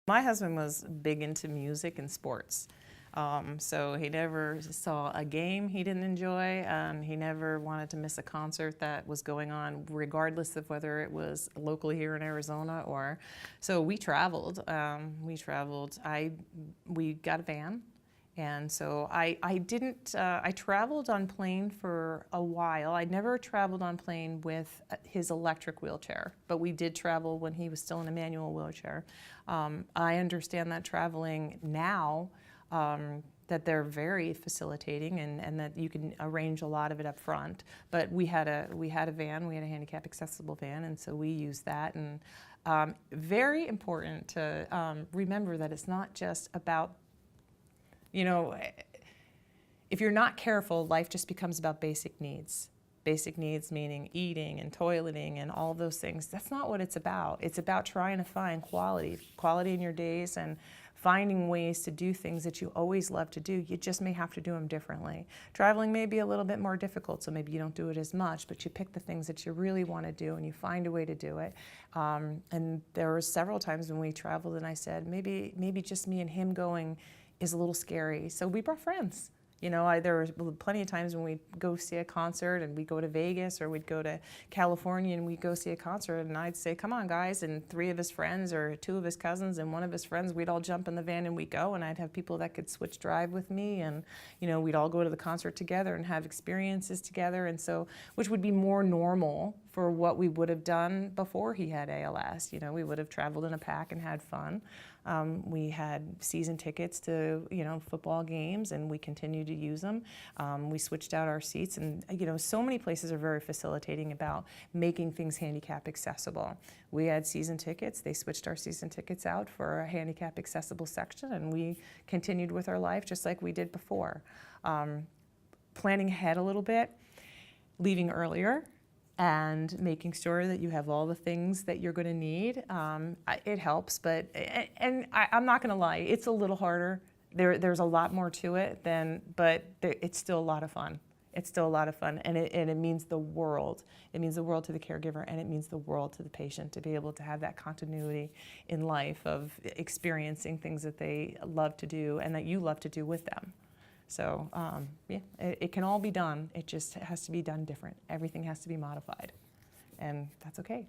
My husband was big into music and sports. So he never saw a game he didn't enjoy. He never wanted to miss a concert that was going on, regardless of whether it was locally here in Arizona or. So we traveled. We got a van. And so I traveled on plane for a while. I never traveled on plane with his electric wheelchair, but we did travel when he was still in a manual wheelchair. I understand that traveling now, that they're very facilitating and that you can arrange a lot of it up front. But we had a van, we had a handicap-accessible van, and so we used that. And very important to remember that it's not just about, if you're not careful, life just becomes about basic needs. Basic needs meaning eating and toileting and all those things. That's not what it's about. It's about trying to find quality in your days and finding ways to do things that you always love to do. You just may have to do them differently. Traveling may be a little bit more difficult, so maybe you don't do it as much, but you pick the things that you really want to do and you find a way to do it. And there were several times when we traveled and I said, maybe just me and him going is a little scary. So we brought friends. There were plenty of times when we'd go see a concert and we'd go to Vegas or we'd go to California and we'd go see a concert and I'd say, come on guys, and 3 of his friends or 2 of his cousins and 1 of his friends, we'd all jump in the van and we'd go, and I'd have people that could switch drive with me, and we'd all go to the concert together and have experiences together, and so, which would be more normal for what we would have done before he had ALS. We would have traveled in a pack and had fun. We had season tickets to football games, and we continued to use them. We switched out our seats, and so many places are very facilitating about making things handicap accessible. We had season tickets. They switched our season tickets out for a handicap accessible section, and we continued with our life just like we did before. Planning ahead a little bit, leaving earlier, and making sure that you have all the things that you're going to need. It helps, but I'm not going to lie, it's a little harder. There's a lot more to it but it's still a lot of fun. It's still a lot of fun, and it means the world. It means the world to the caregiver, and it means the world to the patient to be able to have that continuity in life of experiencing things that they love to do and that you love to do with them. So yeah, it can all be done. It just has to be done different. Everything has to be modified, and that's okay.